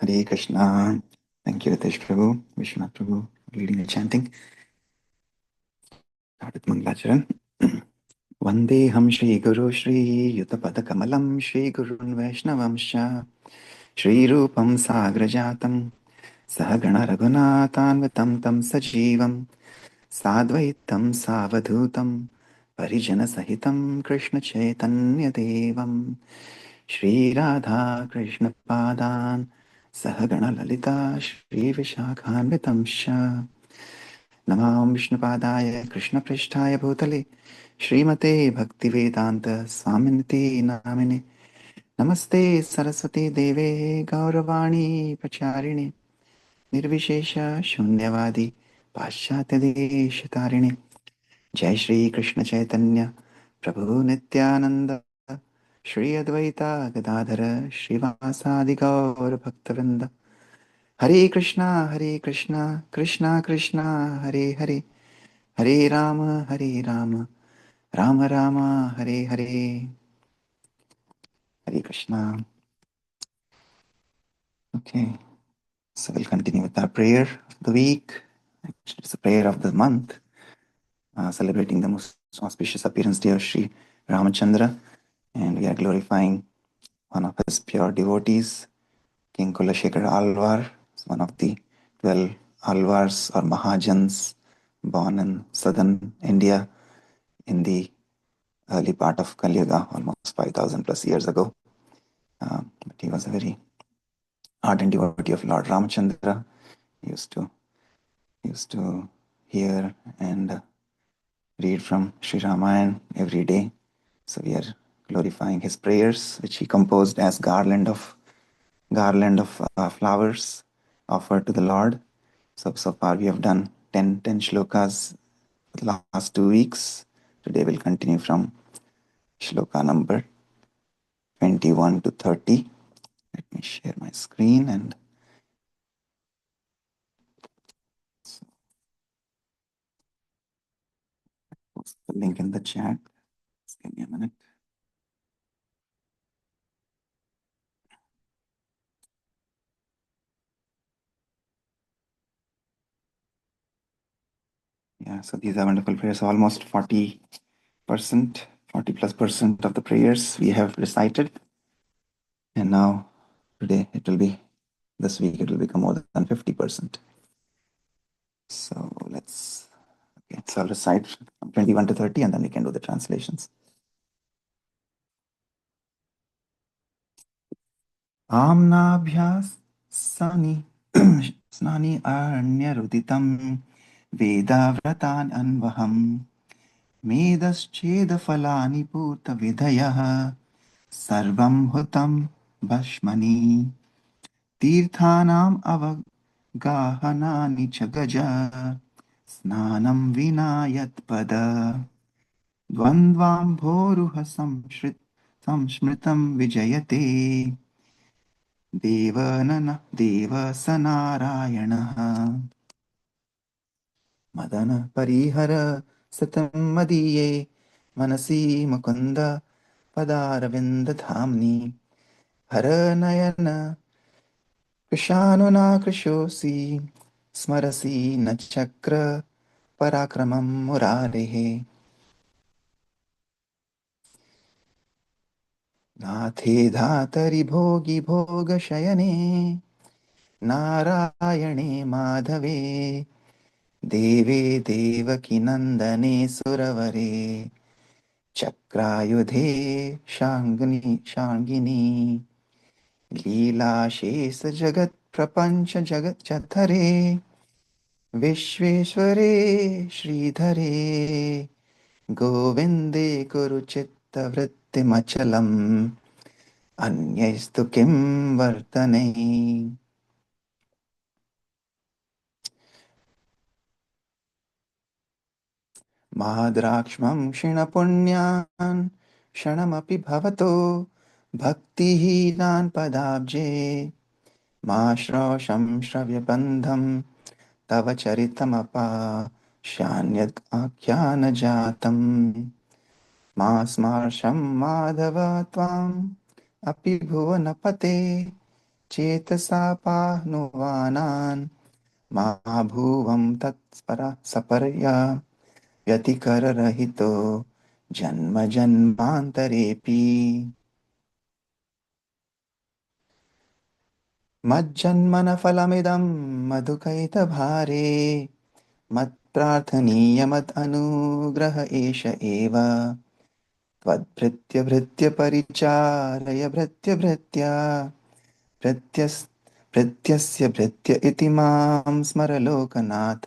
Hare Krishna. Thank you, Ritesh Prabhu, Vishwanath Prabhu, leading the chanting. Start with Mangalacharan. Vandeham Shri Guru Shri Yutapada Kamalam Shri Gurun Vaishnavamsha Shri Rupam Sagrajatam Sahagana Raghunathanvitam Tam Sajivam Sadvaitam Savadhutam Parijana Sahitam Krishna Chaitanya Devam Shri Radha Krishna Padan Sahagana Lalita Shri Vishakhanvitam Sha नमां विष्णुपादाय कृष्णपृष्ठाय भूतले श्रीमते भक्तिवेदान्त स्वामिनिति नामिने नमस्ते सरस्वती देवे गौरवाणी प्रचारिणे निर्विशेष शून्यवादी पाश्चात्यदेशतारिणे जय श्री कृष्ण चैतन्य प्रभु नित्यानंद श्री अद्वैता गदाधर श्रीवासादि गौर भक्तवृंद हरे Krishna Krishna Krishna Hare Hare Hare Ram Ram Ram Hare Hare. Hare Krishna. Okay, so we'll continue with our prayer of the week. Actually, it's the prayer of the month, celebrating the most auspicious appearance day of Sri Ramachandra, and we are glorifying one of his pure devotees, King Kulashekar Alvar, one of the 12 Alvars or Mahajans born in southern India in the early part of Kali Yuga, almost 5,000 plus years ago. But he was a very ardent devotee of Lord Ramachandra. He used to hear and read from Sri Ramayana every day. So we are glorifying his prayers, which he composed as garland of flowers offered to the Lord. So far we have done 10 shlokas for the last 2 weeks. Today we'll continue from shloka number 21 to 30. Let me share my screen and post the link in the chat. Just give me a minute. Yeah, so these are wonderful prayers. Almost 40%, 40+% of the prayers we have recited. And now, today, this week, it will become more than 50%. So I'll recite from 21 to 30 and then we can do the translations. Amnabhyas sani snani arnyaruditam vedavratan anvaham मेदश्चेदफलानि पूतविधयः सर्वं हुतं भस्मनि तीर्थानाम् अवगाहनानि च गज स्नानं विना यत्पद द्वन्द्वाम्भोरुह संस्मृतं विजयते देवसनारायणः मदन परिहर सतं मदीये मनसि मुकुन्द पदारविन्दधाम्नि हरनयन कृशानुना कृशोऽसि स्मरसि न चक्र पराक्रमं मुरारेः नाथे धातरि भोगि भोगशयने नारायणे माधवे देवे देवकी नन्दने सुरवरे चक्रायुधे शाङ्गिनी लीलाशेष जगत् प्रपञ्च जगत् चतरे विश्वेश्वरे श्रीधरे गोविन्दे कुरुचित्तवृत्तिमचलम् अन्यैस्तु किं वर्तने. माद्राक्ष्मं क्षीणपुण्यान् क्षणमपि भवतो भक्तिहीनान् पदाब्जे मा श्रोषं श्रव्यबन्धं तव चरितमपाश्यान्यद् आख्यानजातं मा स्मार्षं माधव त्वाम् अपि भुवनपते चेतसा पाह्नुवानान् मा भुवं सपर्या व्यतिकररहितो जन्म जन्मान्तरेऽपि मज्जन्मनफलमिदं मधुकैतभारे मत्प्रार्थनीयमदनुग्रह एष एव त्वद्भृत्यभृत्यपरिचारय भृत्यभृत्या भृत्यस्य भृत्य इति मां स्मर लोकनाथ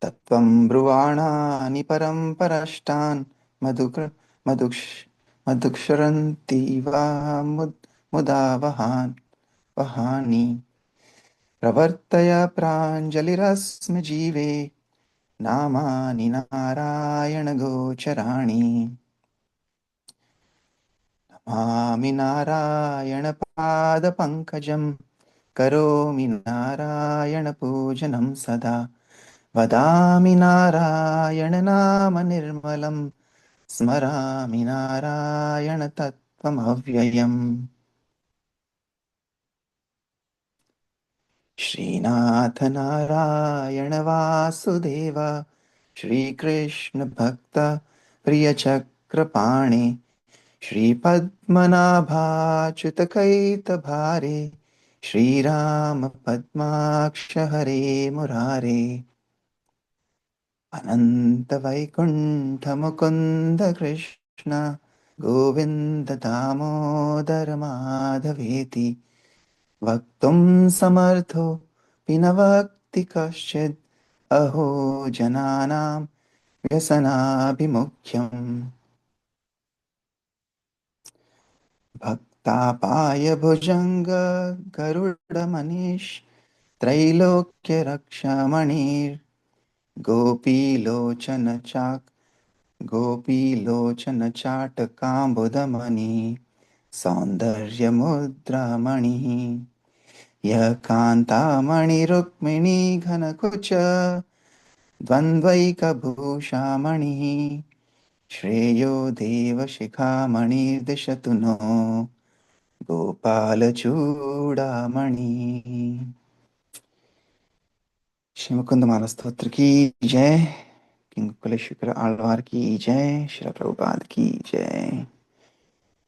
तत्त्वं ब्रुवाणानि परं परष्टान् मधुक्षरन्ति वा मुदा वहानि प्रवर्तय प्राञ्जलिरस्मि जीवे नामानि नारायणगोचराणि नमामि नारायणपादपङ्कजं करोमि नारायणपूजनं सदा वदामि नारायणनाम निर्मलं स्मरामि नारायणतत्त्वमव्ययम् श्रीनाथ नारायण वासुदेव श्रीकृष्ण भक्त प्रियचक्रपाणे श्रीपद्मनाभाच्युत कैतभारे श्रीराम पद्माक्ष हरे मुरारे अनंत वैकुंठ मुकुंद कृष्ण गोविंद दामोदर माधवेति वक्तुं समर्थो पिनवक्ति कश्चित् अहो जनानां व्यसनाभिमुख्यम् भक्तापाय भुजंग गरुडमनीष त्रैलोक्यरक्षामणिर् गोपीलोचन गोपीलोचन चाटकाम्बुदमणि सौन्दर्यमुद्रामणिः यः कान्तामणिरुक्मिणी घनकुच द्वन्द्वैकभूषामणिः श्रेयो देवशिखामणिर्दिशतु नो गोपालचूडामणि श्री मुकुंदमाला स्तोत्र की जय। किंग कुलेश्वर आलवार की जय। श्री प्रभुपाद की जय।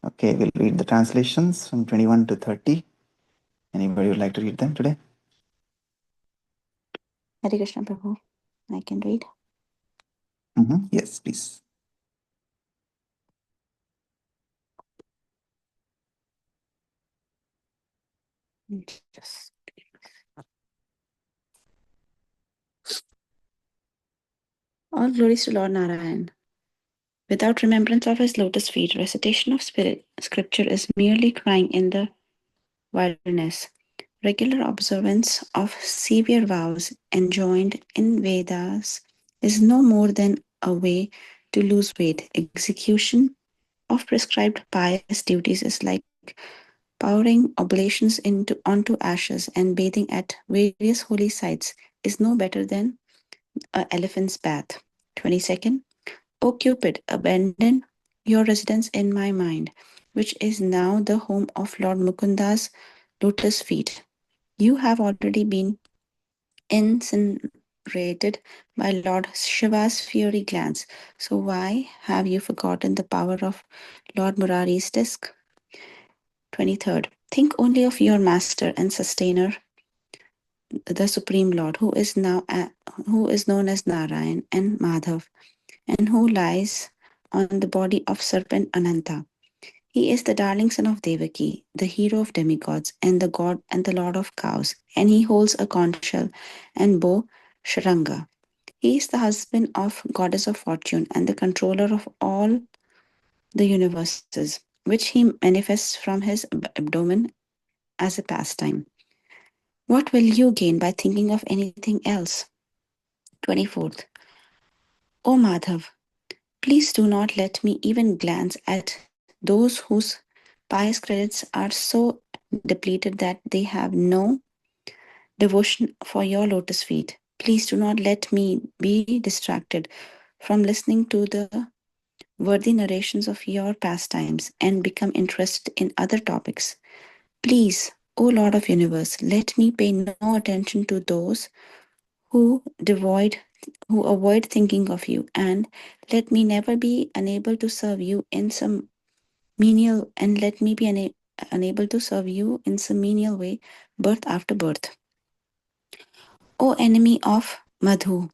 Okay, we'll read the translations from 21 to 30. Anybody would like to read them today? Hare Krishna Prabhu. I can read. Yes, please. Just all glories to Lord Narayan. Without remembrance of his lotus feet, recitation of scripture is merely crying in the wilderness. Regular observance of severe vows enjoined in Vedas is no more than a way to lose weight. Execution of prescribed pious duties is like pouring oblations onto ashes, and bathing at various holy sites is no better than an elephant's bath. 22nd. O Cupid, abandon your residence in my mind, which is now the home of Lord Mukunda's lotus feet. You have already been incinerated by Lord Shiva's fiery glance. So why have you forgotten the power of Lord Murari's disc? 23rd. Think only of your master and sustainer, the Supreme Lord, who is known as Narayan and Madhav, and who lies on the body of serpent Ananta. He is the darling son of Devaki, the hero of demigods, and the god and the lord of cows, and he holds a conch shell and bow Sharanga. He is the husband of goddess of fortune and the controller of all the universes, which he manifests from his abdomen as a pastime. What will you gain by thinking of anything else? 24th. O Madhav, please do not let me even glance at those whose pious credits are so depleted that they have no devotion for your lotus feet. Please do not let me be distracted from listening to the worthy narrations of your pastimes and become interested in other topics. Please, O Lord of Universe, let me pay no attention to those who devoid who avoid thinking of you, and let me never be unable to serve you in some menial and let me be unable to serve you in some menial way birth after birth. O enemy of Madhu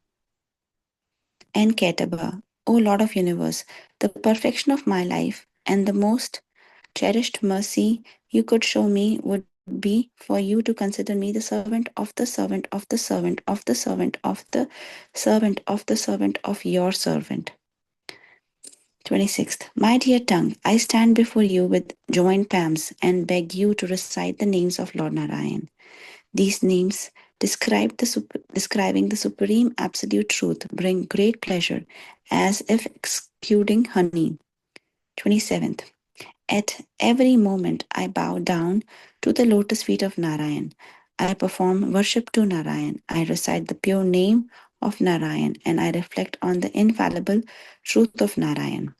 and Ketaba, O Lord of Universe, the perfection of my life and the most cherished mercy you could show me would be for you to consider me the servant of the servant of the servant of the servant of the servant of the servant of your servant. 26th. My dear tongue, I stand before you with joined palms and beg you to recite the names of Lord Narayan. These names, describing the supreme absolute truth, bring great pleasure, as if exuding honey. 27th. At every moment, I bow down to the lotus feet of Narayan. I perform worship to Narayan. I recite the pure name of Narayan and I reflect on the infallible truth of Narayan.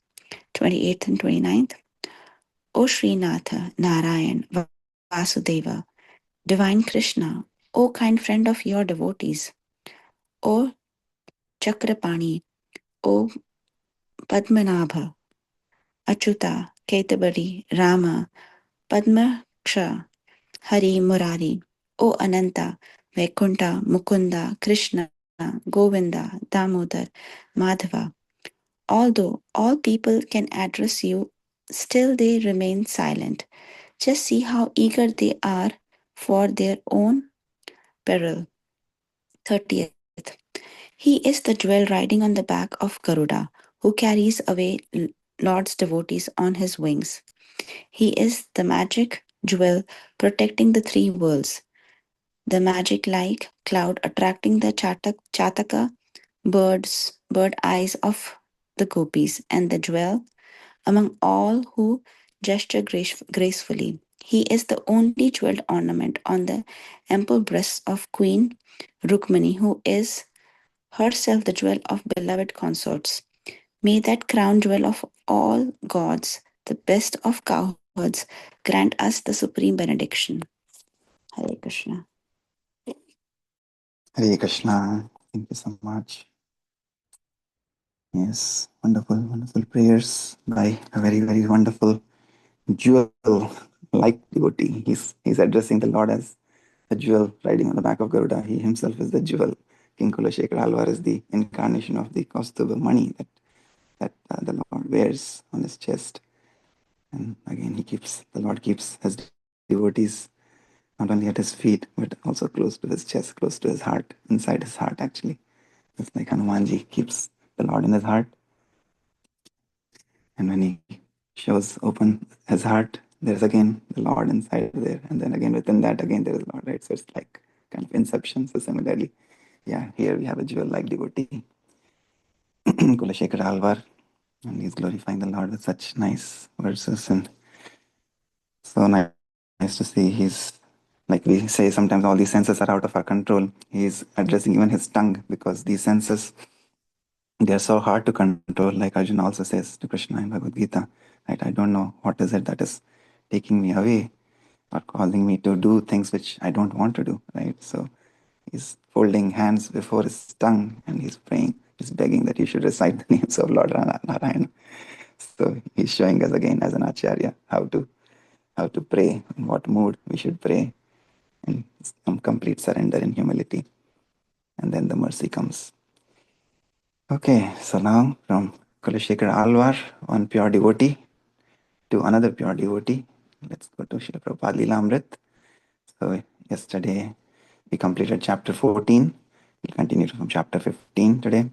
28th and 29th. O Srinatha, Narayan, Vasudeva, Divine Krishna, O kind friend of your devotees, O Chakrapani, O Padmanabha, Achyuta, Ketabari, Rama, Padmaksha, Hari Murari, O Ananta, Vaikunta, Mukunda, Krishna, Govinda, Damodar, Madhava. Although all people can address you, still they remain silent. Just see how eager they are for their own peril. 30th. He is the jewel riding on the back of Garuda, who carries away Lord's devotees on his wings. He is the magic jewel protecting the three worlds, the magic like cloud attracting the Chataka bird eyes of the gopis, and the jewel among all who gesture gracefully. He is the only jeweled ornament on the ample breasts of Queen Rukmani, who is herself the jewel of beloved consorts. May that crown jewel of all gods, the best of cowherds, grant us the supreme benediction. Hare Krishna. Hare Krishna. Thank you so much. Yes, wonderful, wonderful prayers by a very, very wonderful jewel like devotee. He's addressing the Lord as a jewel riding on the back of Garuda. He himself is the jewel. King Kulashekar Alvar is the incarnation of the Kaustubha money that the Lord wears on his chest. And again, the Lord keeps his devotees not only at his feet, but also close to his chest, close to his heart, inside his heart actually. It's like Hanumanji keeps the Lord in his heart. And when he shows open his heart, there's again the Lord inside there. And then again within that, again there is Lord, right? So it's like kind of inception. So similarly, yeah, here we have a jewel-like devotee, Kulashekar Alvar, and he's glorifying the Lord with such nice verses and so nice to see. He's like we say sometimes all these senses are out of our control. He's addressing even his tongue because these senses, they're so hard to control. Like Arjuna also says to Krishna in Bhagavad Gita, right? I don't know what is it that is taking me away or causing me to do things which I don't want to do, right? So he's folding hands before his tongue and he's praying, he's begging that he should recite the names of Lord Narayana. So he's showing us again as an Acharya how to pray, in what mood we should pray, in complete surrender and humility. And then the mercy comes. Okay, so now from Kulashekar Alvar, one pure devotee, to another pure devotee. Let's go to Srila Prabhupada Lila Amrit. So yesterday we completed chapter 14. We'll continue from chapter 15 today.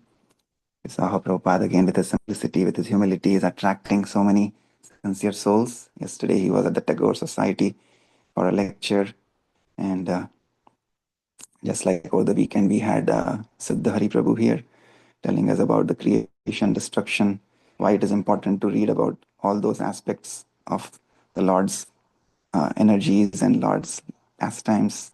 We saw how Prabhupada again with his simplicity, with his humility is attracting so many sincere souls. Yesterday he was at the Tagore Society for a lecture, and just like over the weekend we had Siddha Hari Prabhu here telling us about the creation, destruction, why it is important to read about all those aspects of the Lord's energies and Lord's pastimes,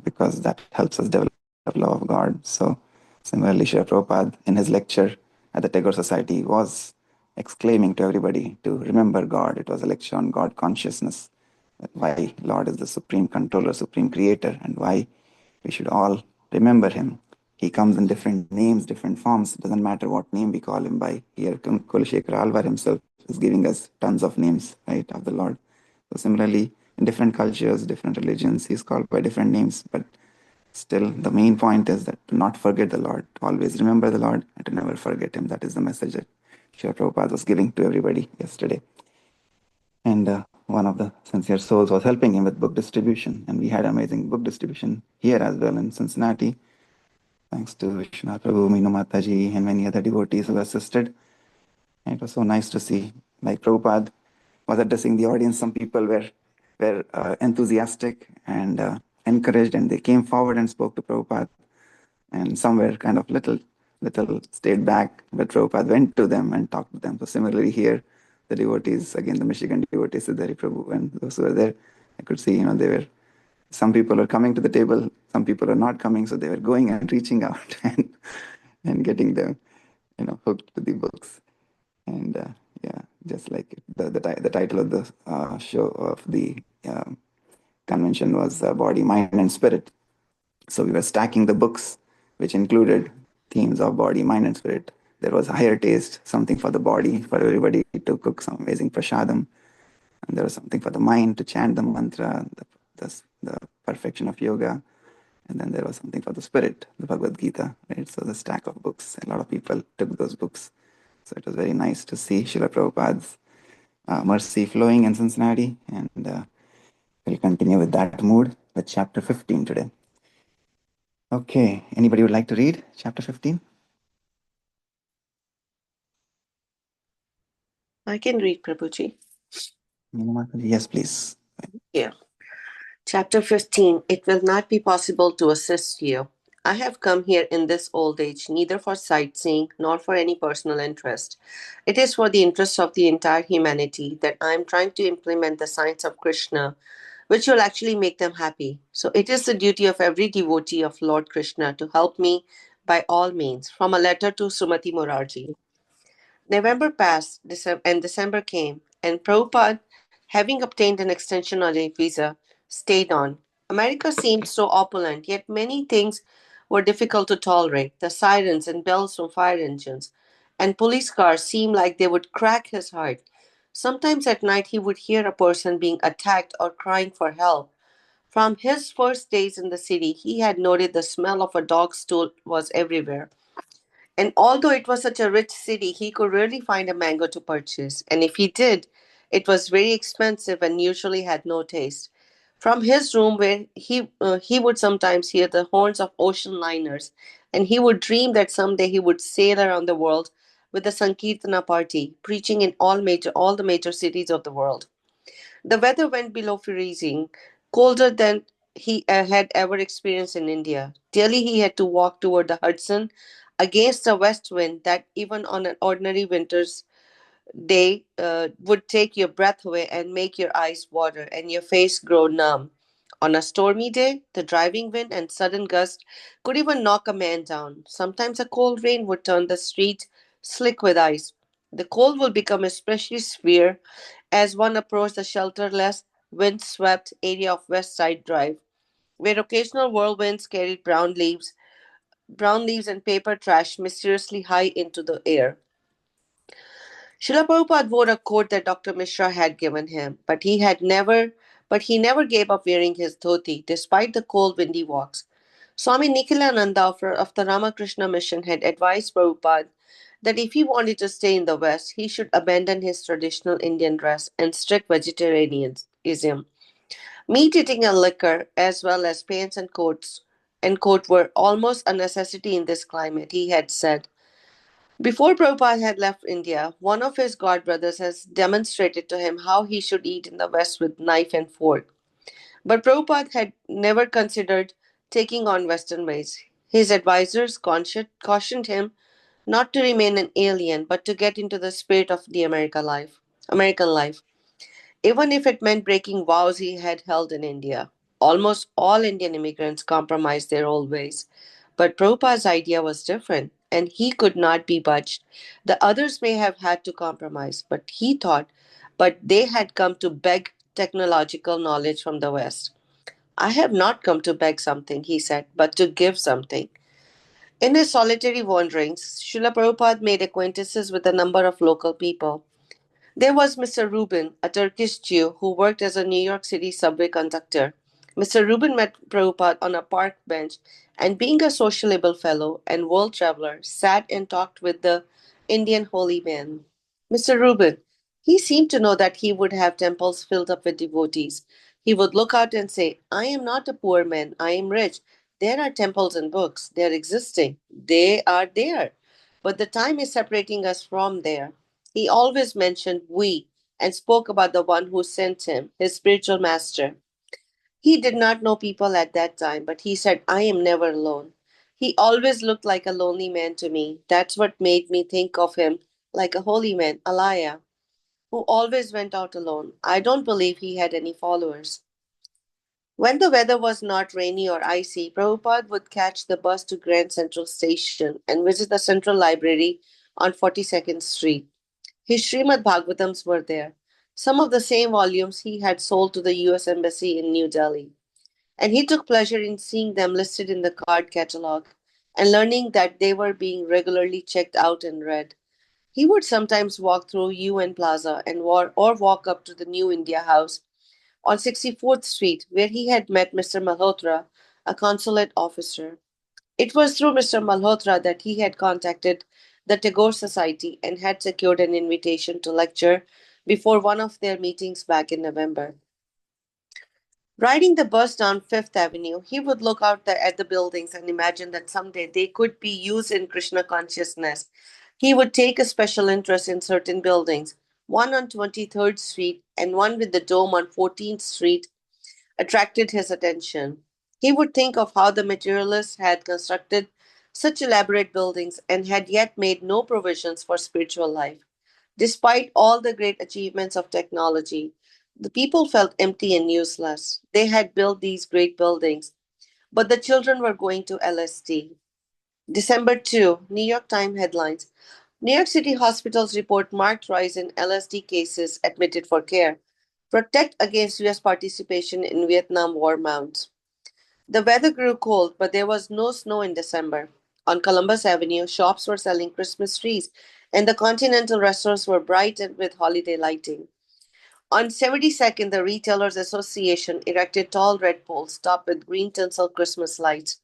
because that helps us develop of love of God. So similarly, Srila Prabhupada in his lecture at the Tagore Society was exclaiming to everybody to remember God. It was a lecture on God consciousness, why Lord is the supreme controller, supreme creator, and why we should all remember him. He comes in different names, different forms. It doesn't matter what name we call him by. Here, Kulashekara Alvar himself is giving us tons of names, right, of the Lord. So similarly, in different cultures, different religions, he's called by different names. But still, the main point is that to not forget the Lord, to always remember the Lord, and to never forget him. That is the message that Srila Prabhupada was giving to everybody yesterday. And one of the sincere souls was helping him with book distribution. And we had amazing book distribution here as well in Cincinnati, thanks to Vishnu Prabhu, Meenu Mataji, and many other devotees who assisted. And it was so nice to see. Like Prabhupada was addressing the audience, some people were enthusiastic and encouraged, and they came forward and spoke to Prabhupada. And some were kind of little stayed back, but Prabhupada went to them and talked to them. So similarly here, the devotees, again, the Michigan devotees, Siddhari Prabhu, and those who were there, I could see, they were, some people are coming to the table, some people are not coming, so they were going and reaching out and getting them, hooked to the books. And yeah, just like the title of the show of the convention was Body, Mind, and Spirit. So we were stacking the books, which included themes of body, mind, and spirit. There was higher taste, something for the body, for everybody to cook some amazing prasadam. And there was something for the mind to chant the mantra, the perfection of yoga. And then there was something for the spirit, the Bhagavad Gita, right? So the stack of books, a lot of people took those books. So it was very nice to see Srila Prabhupada's mercy flowing in Cincinnati. And we'll continue with that mood with chapter 15 today. Okay, anybody would like to read chapter 15? I can read, Prabhuji. Yes, please. Yeah. Chapter 15. It will not be possible to assist you. I have come here in this old age neither for sightseeing nor for any personal interest. It is for the interest of the entire humanity that I am trying to implement the science of Krishna, which will actually make them happy. So it is the duty of every devotee of Lord Krishna to help me by all means. From a letter to Sumati Morarji. November passed, and December came, and Prabhupada, having obtained an extension on a visa, stayed on. America seemed so opulent, yet many things were difficult to tolerate. The sirens and bells from fire engines and police cars seemed like they would crack his heart. Sometimes at night he would hear a person being attacked or crying for help. From his first days in the city, he had noted the smell of a dog's stool was everywhere. And although it was such a rich city, he could rarely find a mango to purchase. And if he did, it was very expensive and usually had no taste. From his room, where he would sometimes hear the horns of ocean liners, and he would dream that someday he would sail around the world with the Sankirtana party, preaching in all the major cities of the world. The weather went below freezing, colder than he had ever experienced in India. Daily he had to walk toward the Hudson against a west wind that, even on an ordinary winter's day, would take your breath away and make your eyes water and your face grow numb. On a stormy day, the driving wind and sudden gust could even knock a man down. Sometimes a cold rain would turn the streets slick with ice. The cold would become especially severe as one approached the shelterless, wind-swept area of West Side Drive, where occasional whirlwinds carried brown leaves and paper trash mysteriously high into the air. Srila Prabhupada wore a coat that Dr. Mishra had given him, but he never gave up wearing his dhoti despite the cold, windy walks. Swami Nikhilananda of the Ramakrishna Mission had advised Prabhupada that if he wanted to stay in the West, he should abandon his traditional Indian dress and strict vegetarianism. Meat eating and liquor, as well as pants and coat were almost a necessity in this climate, he had said. Before Prabhupada had left India, one of his god brothers has demonstrated to him how he should eat in the West with knife and fork. But Prabhupada had never considered taking on Western ways. His advisors cautioned him not to remain an alien, but to get into the spirit of the American life, even if it meant breaking vows he had held in India. Almost all Indian immigrants compromised their old ways. But Prabhupada's idea was different, and he could not be budged. The others may have had to compromise, but they had come to beg technological knowledge from the West. I have not come to beg something, he said, but to give something. In his solitary wanderings, Srila Prabhupada made acquaintances with a number of local people. There was Mr. Rubin, a Turkish Jew who worked as a New York City subway conductor. Mr. Rubin met Prabhupada on a park bench and, being a sociable fellow and world traveler, sat and talked with the Indian holy man. Mr. Rubin, he seemed to know that he would have temples filled up with devotees. He would look out and say, I am not a poor man, I am rich. There are temples and books. They are existing. They are there. But the time is separating us from there. He always mentioned we and spoke about the one who sent him, his spiritual master. He did not know people at that time, but he said, I am never alone. He always looked like a lonely man to me. That's what made me think of him like a holy man, Alaya, who always went out alone. I don't believe he had any followers. When the weather was not rainy or icy, Prabhupada would catch the bus to Grand Central Station and visit the Central Library on 42nd Street. His Srimad Bhagavatams were there, some of the same volumes he had sold to the US Embassy in New Delhi. And he took pleasure in seeing them listed in the card catalog and learning that they were being regularly checked out and read. He would sometimes walk through UN Plaza or walk up to the New India House on 64th Street, where he had met Mr. Malhotra, a consulate officer. It was through Mr. Malhotra that he had contacted the Tagore Society and had secured an invitation to lecture before one of their meetings back in November. Riding the bus down Fifth Avenue, he would look out at the buildings and imagine that someday they could be used in Krishna consciousness. He would take a special interest in certain buildings, one on 23rd Street and one with the dome on 14th Street attracted his attention. He would think of how the materialists had constructed such elaborate buildings and had yet made no provisions for spiritual life. Despite all the great achievements of technology, the people felt empty and useless. They had built these great buildings, but the children were going to LSD. December 2, New York Times headlines. New York City hospitals report marked rise in LSD cases admitted for care. Protect against US participation in Vietnam War mounts. The weather grew cold, but there was no snow in December. On Columbus Avenue, shops were selling Christmas trees, and the Continental restaurants were bright and with holiday lighting. On 72nd, the Retailers Association erected tall red poles topped with green tinsel Christmas lights.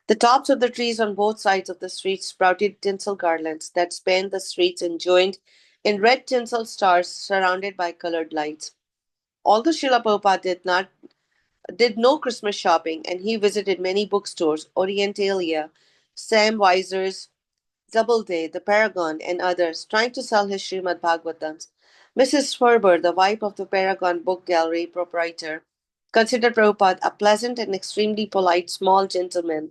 The tops of the trees on both sides of the street sprouted tinsel garlands that spanned the streets and joined in red tinsel stars surrounded by colored lights. Although Srila Prabhupada did no Christmas shopping, and he visited many bookstores, Orientalia, Sam Weiser's Doubleday, the Paragon, and others, trying to sell his Srimad Bhagavatams. Mrs. Ferber, the wife of the Paragon Book Gallery proprietor, considered Prabhupada a pleasant and extremely polite small gentleman.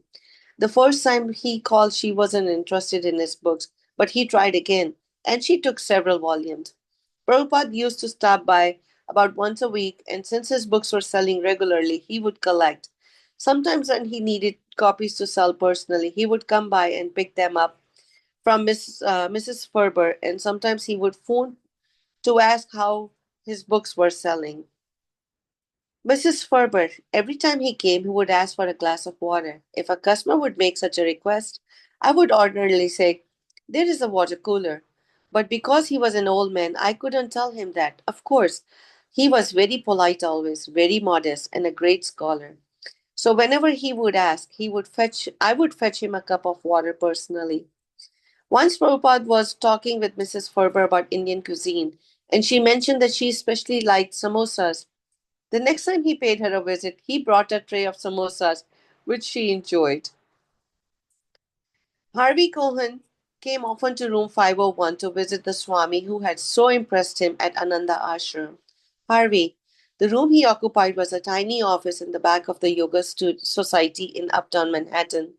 The first time he called, she wasn't interested in his books, but he tried again, and she took several volumes. Prabhupada used to stop by about once a week, and since his books were selling regularly, he would collect. Sometimes, when he needed copies to sell personally, he would come by and pick them up from Mrs. Ferber, and sometimes he would phone to ask how his books were selling. Mrs. Ferber, every time he came, he would ask for a glass of water. If a customer would make such a request, I would ordinarily say, there is a water cooler. But because he was an old man, I couldn't tell him that. Of course, he was very polite always, very modest, and a great scholar. So whenever he would ask, I would fetch him a cup of water personally. Once Prabhupada was talking with Mrs. Ferber about Indian cuisine, and she mentioned that she especially liked samosas. The next time he paid her a visit, he brought a tray of samosas, which she enjoyed. Harvey Cohen came often to room 501 to visit the Swami who had so impressed him at Ananda Ashram. Harvey, the room he occupied was a tiny office in the back of the Yoga Society in Uptown Manhattan.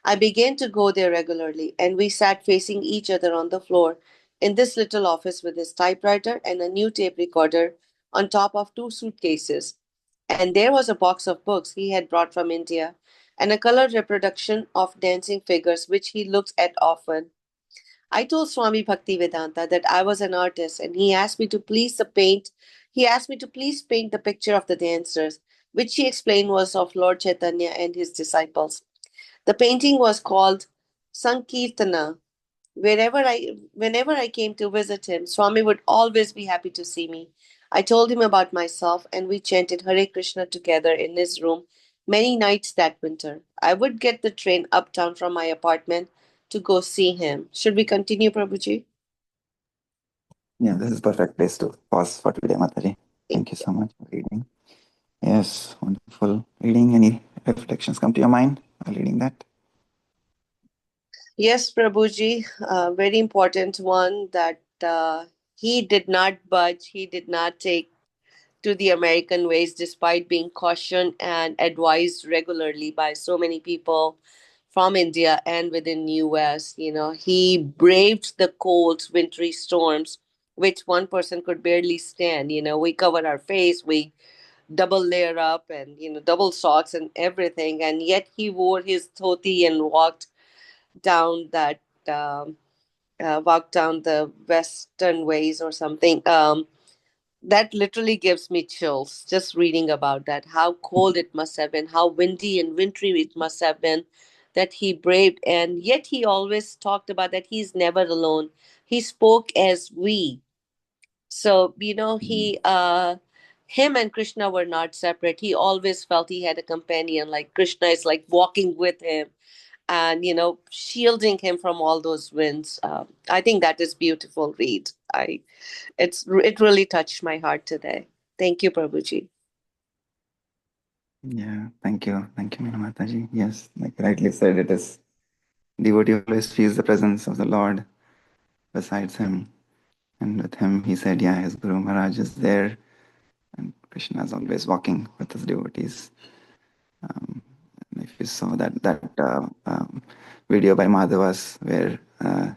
I began to go there regularly, and we sat facing each other on the floor in this little office with his typewriter and a new tape recorder on top of two suitcases. And there was a box of books he had brought from India, and a colored reproduction of dancing figures which he looked at often. I told Swami Bhaktivedanta that I was an artist, and he asked me to please paint the picture of the dancers, which he explained was of Lord Chaitanya and his disciples. The painting was called Sankirtana. Whenever I came to visit him, Swami would always be happy to see me. I told him about myself, and we chanted Hare Krishna together in his room many nights that winter. I would get the train uptown from my apartment to go see him. Should we continue, Prabhuji? Yeah, this is perfect place to pause for today, Mataji. Thank you so much for reading. Yes, wonderful reading. Any reflections come to your mind while reading that? Yes, Prabhuji, very important one that he did not budge, he did not take to the American ways despite being cautioned and advised regularly by so many people from India and within US. He braved the cold, wintry storms, which one person could barely stand. We covered our face, we double layer up and, double socks and everything. And yet he wore his dhoti and down that walked down the western ways or something. That literally gives me chills just reading about that. How cold it must have been, how windy and wintry it must have been that he braved. And yet he always talked about that he's never alone. He spoke as we. So, him and Krishna were not separate. He always felt he had a companion, like Krishna is like walking with him and shielding him from all those winds. I think that is beautiful read. It really touched my heart today. Thank you, Prabhuji. Yeah, thank you, Meena Mataji. Yes, like rightly said, it is devotee always feels the presence of the Lord besides him, and with him, he said, yeah, his Guru Maharaj is there, and Krishna is always walking with his devotees. If you saw that video by Madhavas, where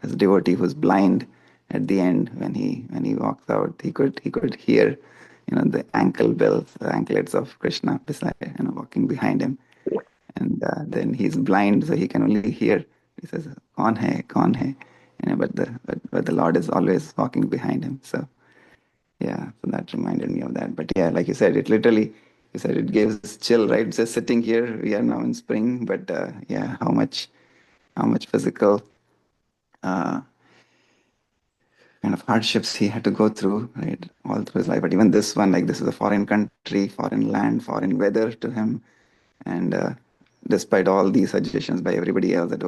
his devotee who's blind at the end, when he walks out, he could hear, the anklets of Krishna beside, walking behind him, and then he's blind, so he can only hear. He says, "Kaun hai, kaun hai," but the Lord is always walking behind him. So yeah, so that reminded me of that. But yeah, like you said, you said it gives chill, right? Just sitting here, we are now in spring, but yeah, how much physical uh, kind of hardships he had to go through, right, all through his life. But even this one, like this is a foreign country, foreign land, foreign weather to him, and despite all these suggestions by everybody else that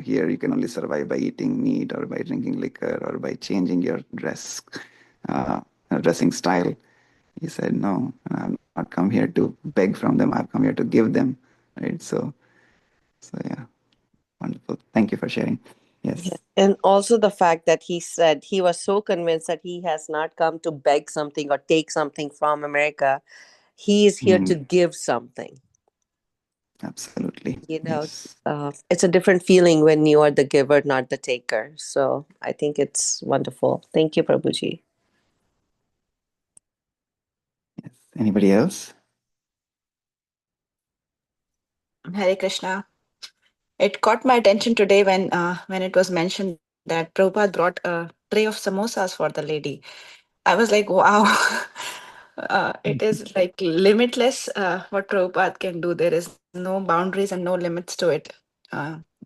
here you can only survive by eating meat or by drinking liquor or by changing your uh, dressing style. He said, no, I've not come here to beg from them. I've come here to give them. Right. So yeah, wonderful. Thank you for sharing. Yes. And also the fact that he said he was so convinced that he has not come to beg something or take something from America. He is here to give something. Absolutely. Yes. It's a different feeling when you are the giver, not the taker. So I think it's wonderful. Thank you, Prabhuji. Yes. Anybody else? Hare Krishna. It caught my attention today when it was mentioned that Prabhupada brought a tray of samosas for the lady. I was like, wow. It is like limitless what Prabhupada can do. There is no boundaries and no limits to it.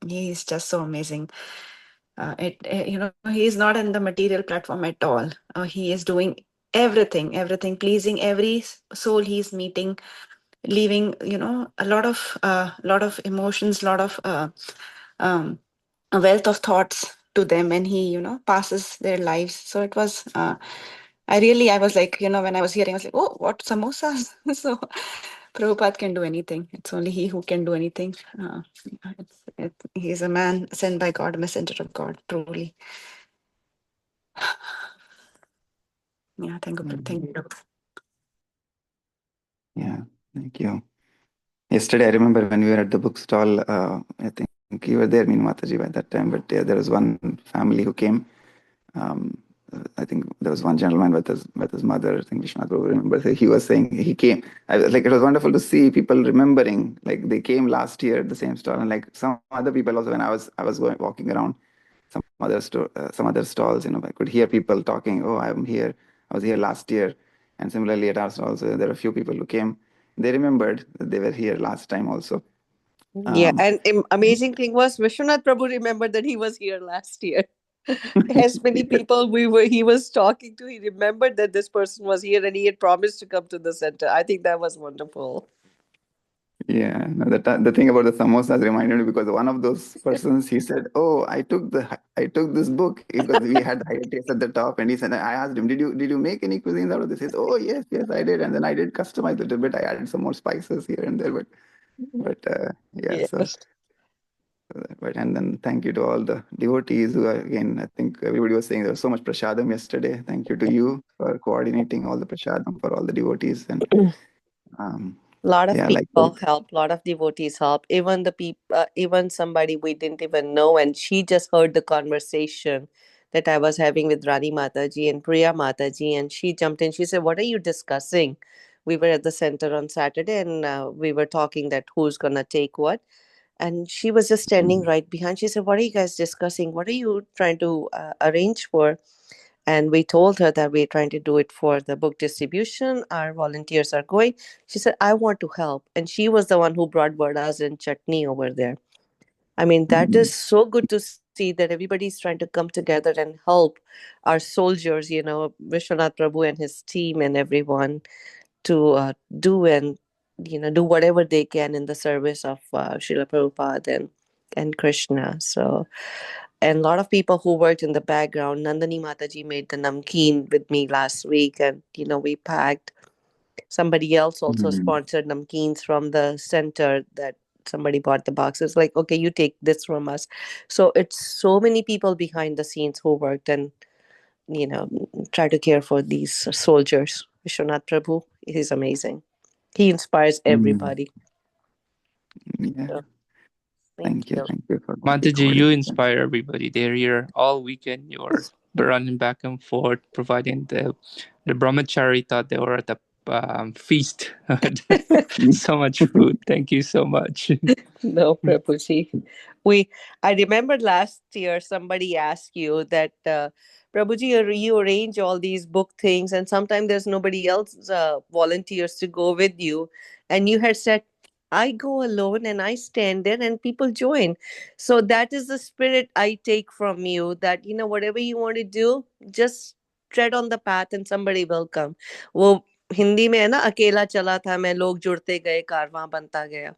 He is just so amazing. He is not in the material platform at all. He is doing everything, pleasing every soul he's meeting, leaving a lot of emotions, lot of a wealth of thoughts to them, and he passes their lives. So it was I was like, when I was hearing, I was like, oh, what samosas? So Prabhupada can do anything. It's only he who can do anything. He's a man sent by God, a messenger of God, truly. Yeah, thank you. Thank you. Yeah, thank you. Yesterday, I remember when we were at the bookstall, I think you were there, Meena Mataji, by that time, but yeah, there was one family who came. I think there was one gentleman with his mother. I think Vishwanath Prabhu remembers. He was saying he came. Like it was wonderful to see people remembering. Like they came last year at the same stall, and like some other people also. When I was walking around some other stalls, I could hear people talking. Oh, I'm here. I was here last year, and similarly at our stalls, there were a few people who came. They remembered that they were here last time also. Yeah, Um, and amazing thing was Vishwanath Prabhu remembered that he was here last year. As many people he was talking to, he remembered that this person was here and he had promised to come to the center. I think that was wonderful. Yeah, no, the thing about the samosas reminded me because one of those persons he said, "Oh, I took this book because we had higher taste at the top." And he said, I asked him, did you make any cuisines out of this?" He said, "Oh, yes, I did." And then I did customize it a bit. I added some more spices here and there, but yeah. So, Yes. and then thank you to all the devotees who are, again, I think everybody was saying there was so much prasadam yesterday. Thank you to you for coordinating all the prasadam for all the devotees and. Um, Lot of yeah, people likewise. help, lot of devotees help, even the people, even somebody we didn't even know, and she just heard the conversation that I was having with Rani Mataji and Priya Mataji, and she jumped in. She said, "What are you discussing?" We were at the center on Saturday, and we were talking that who's gonna take what, and she was just standing right behind. She said, "What are you guys discussing? What are you trying to arrange for?" And we told her that we're trying to do it for the book distribution. Our volunteers are going. She said, "I want to help." And she was the one who brought vadas and chutney over there. I mean, that is so good to see that everybody's trying to come together and help our soldiers, Vishwanath Prabhu and his team and everyone to do and, do whatever they can in the service of Srila Prabhupada and Krishna. So, and a lot of people who worked in the background. Nandani Mataji made the namkeen with me last week, and we packed. Somebody else also sponsored namkeens from the center that somebody bought the boxes. Like, okay, you take this from us. So it's so many people behind the scenes who worked and try to care for these soldiers. Vishwanath Prabhu, he's amazing. He inspires everybody. Yeah. So, Thank you. you. Thank you for the Mataji, you coordination. inspire everybody. They're here all weekend. You're running back and forth, providing the brahmachari thought they were at the feast. So much food. Thank you so much. No, Prabhuji. I remember last year somebody asked you that, Prabhuji, you arrange all these book things, and sometimes there's nobody else volunteers to go with you. And you had said, "I go alone and I stand there and people join." So that is the spirit I take from you, that, whatever you want to do, just tread on the path and somebody will come. वो हिंदी में है ना, अकेला चला था मैं, लोग जुड़ते गए, कारवां बनता गया.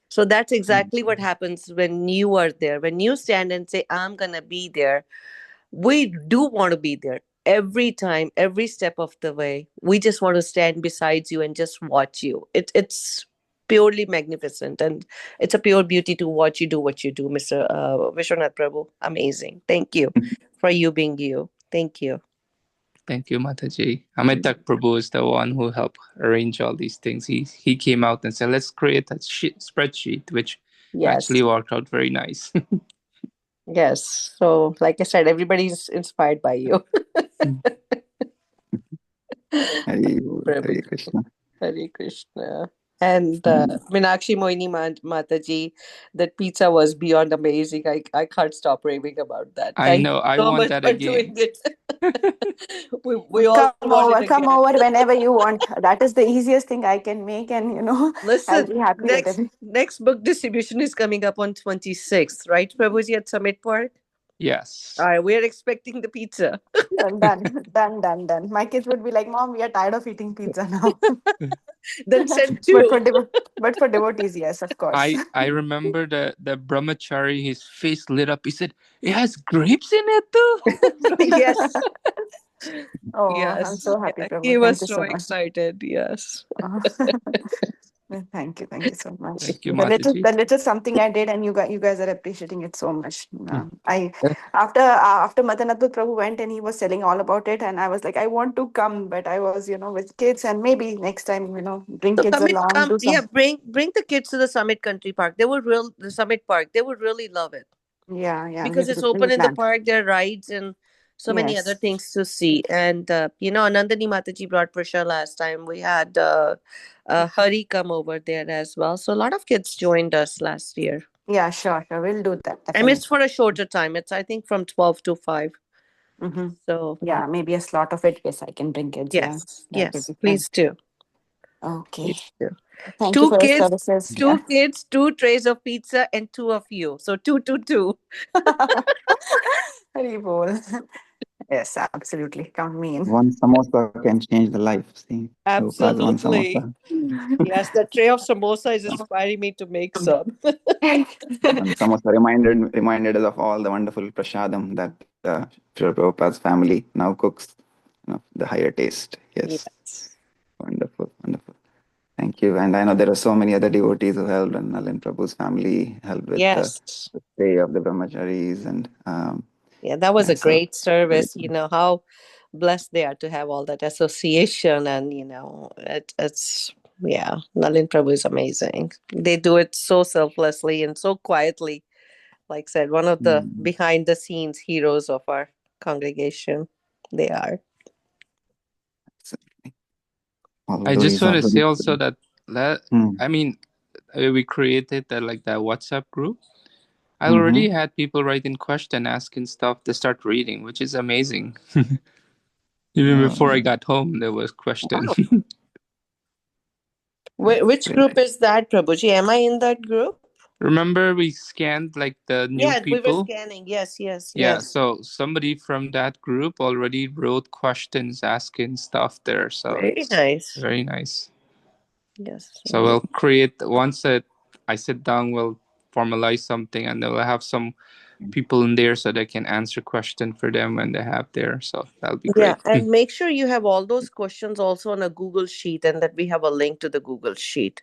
So that's exactly what happens when you are there. When you stand and say, "I'm going to be there," we do want to be there every time, every step of the way. We just want to stand beside you and just watch you. It's purely magnificent, and it's a pure beauty to watch you do what you do, Mr. Vishwanath Prabhu. Amazing. Thank you for you being you. Thank you. Thank you, Mataji. Amitak Prabhu is the one who helped arrange all these things. He came out and said, "Let's create a spreadsheet," which Yes. actually worked out very nice. Yes. So, like I said, everybody's inspired by you. Hare Prabhu. Krishna. Hare Krishna. And Meenakshi Moini Mataji, that pizza was beyond amazing. I can't stop raving about that. I Thank know. you I so want much that for again. doing it. we all want it Come again. over whenever you want. That is the easiest thing I can make, and I'll Listen, be happy with it. next book distribution is coming up on 26th, right, Prabhuji, at Summit Park? Yes. All right, we're expecting the pizza. Done. My kids would be like, "Mom, we are tired of eating pizza now." Then send but two. but for devotees, yes, of course. I remember the brahmachari, his face lit up. He said, "It has grapes in it too." Yes. Oh, I'm Yes. so happy, He Prabhu. Thank was you so so much. excited. Yes. Thank you so much. Thank you, The Mataji. little something I did, and you guys are appreciating it so much. I after Madanathu Prabhu went and he was telling all about it, and I was like, I want to come, but I was with kids, and maybe next time bring So kids along, do yeah, some. bring the kids to the Summit Country Park. The Summit Park. They would really love it Yeah, because we'll it's open in the plan. park. There are rides and So many other Yes. things to see. And, Anandani Mataji brought Prisha last time. We had Hari come over there as well. So a lot of kids joined us last year. Yeah, sure. We'll do that. I mean, it's Definitely. for a shorter time. It's, I think, from 12 to 5. Mm-hmm. So, Yeah, maybe a slot of it. Yes, I can bring kids. Yeah, yes, that would yes, be fun. please do. Okay. Please do. Thank you Two for your kids, services. two Yeah. kids, 2 trays of pizza, and 2 of you. So 2, 2, 2. Hari bol. Yes, absolutely. Count me in. One samosa can change the life. See, Prabhupada's one Absolutely. samosa. Yes, the tray of samosa is inspiring me to make some. One samosa reminded us of all the wonderful prasadam that Srila Prabhupada's family now cooks. The higher taste. Yes. Yes. Wonderful, wonderful. Thank you. And I know there are so many other devotees who helped, and Nalin Prabhu's family helped with Yes. the stay of the brahmacharis. And Yeah, that was yeah, a so great service. You know how blessed they are to have all that association, and it's yeah, Nalin Prabhu is amazing. They do it so selflessly and so quietly. Like I said, one of the behind the scenes heroes of our congregation. They are. all I just devotees want are to say very also that I mean, we created that WhatsApp group. I already had people writing question, asking stuff to start reading, which is amazing. Even before I got home, there was question. Which very group nice. is that, Prabhuji? Am I in that group? Remember, we scanned like the new Yeah, we were people. scanning. Yes, yes, Yeah, yes. so somebody from that group already wrote questions, asking stuff there. So Very it's nice. very nice. Yes. So we'll create once I sit down, we'll formalize something, and then we'll have some people in there so they can answer question for them when they have there. So that'll be Yeah, great. and make sure you have all those questions also on a Google Sheet, and that we have a link to the Google Sheet.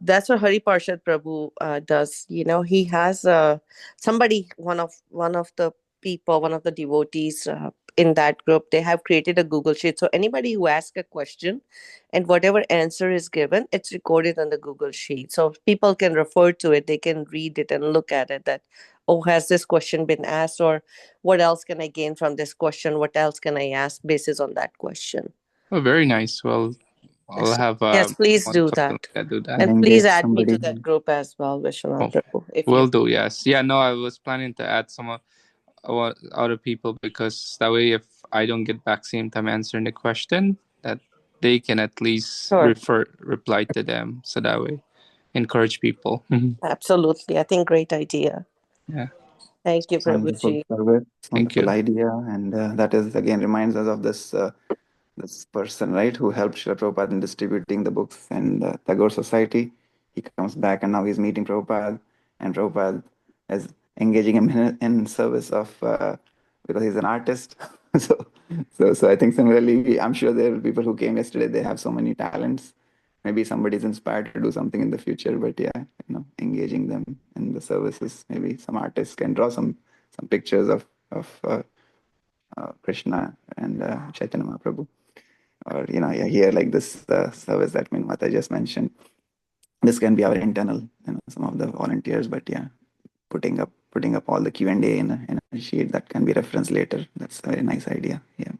That's what Hari Parshad Prabhu does. He has somebody, one of the people, one of the devotees in that group. They have created a Google Sheet, so anybody who asks a question, and whatever answer is given, it's recorded on the Google Sheet, so people can refer to it. They can read it and look at it. That, oh, has this question been asked, or what else can I gain from this question? What else can I ask basis on that question? Oh, very nice. Well, I'll have Yes, please one do something that. like that. Do that. And And please engage add me somebody. to that group as well, Vishwanath Oh, Prabhu. If will you do. Yes. Yeah. No, I was planning to add some other people, because that way, if I don't get back same time answering the question, that they can at least Sure. reply to them. So that way, encourage people. Absolutely. I think great idea. Yeah. Thank you, Wonderful Prabhuji. service, Thank wonderful you. idea. And that is again reminds us of this person, right, who helped Srila Prabhupada in distributing the books and Tagore Society. He comes back and now he's meeting Prabhupada, and Prabhupada is engaging him in service of because he's an artist. so I think similarly, I'm sure there are people who came yesterday. They have so many talents. Maybe somebody's inspired to do something in the future. But yeah, engaging them in the services. Maybe some artists can draw some pictures of Krishna and Chaitanya Mahaprabhu, or here like this service that Minmata just mentioned. This can be our internal, some of the volunteers, but yeah, putting up all the Q&A in a sheet that can be referenced later. That's a very nice idea. Yeah.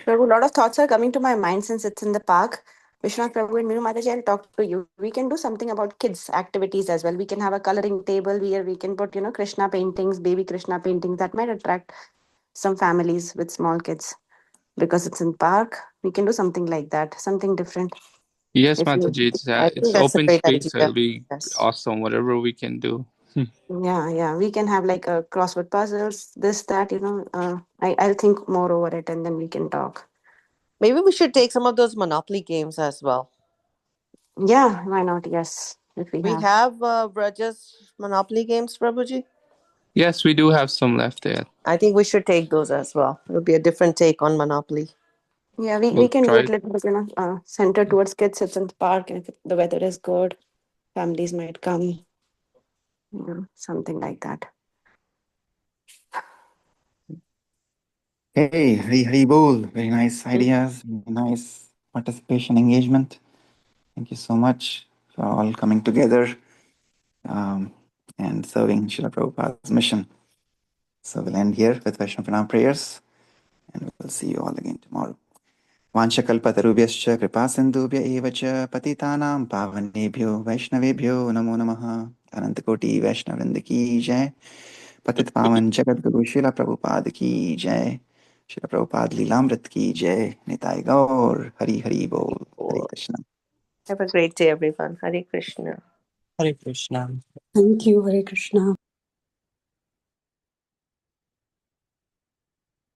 Prabhu, a lot of thoughts are coming to my mind since it's in the park. Vishwanath Prabhu and Minu Mataji, I'll talk to you. We can do something about kids' activities as well. We can have a coloring table where we can put, Krishna paintings, baby Krishna paintings. That might attract some families with small kids. Because it's in park, we can do something like that, something different. Yes, If you, Mataji. I It's think that's a open great space, so idea. it'll be Yes. awesome. Whatever we can do. yeah, we can have like a crossword puzzles, this, that, I'll think more over it and then we can talk. Maybe we should take some of those Monopoly games as well. Yeah, why not? Yes, if we We have. have Braja's Monopoly games, Prabhuji. Yes, we do have some left there. I think we should take those as well. It'll be a different take on Monopoly. Yeah, we We'll can do try it little bit, centered towards kids. It's in the park, and if the weather is good, families might come. Something like that. Hey, Hari Bol. Very nice ideas. Very nice participation, engagement. Thank you so much for all coming together and serving Srila Prabhupada's mission. So we'll end here with Vaishnava Pranam prayers, and we'll see you all again tomorrow. Vanchakalpatarubhyascha kripa sindhubhya eva cha patitanam pavanebhyo Vaishnavebhyo namo namaha. Anantakoti Vaishnavrinda ki jai. पतित पावन जगत गुरु शिला प्रभुपाद की जय. शिला प्रभुपाद लीलामृत की जय. निताय गौर हरि हरि बोल. हरे Krishna. Have a great day, everyone. Hare Krishna. Hare Krishna. Thank you, Hare Krishna.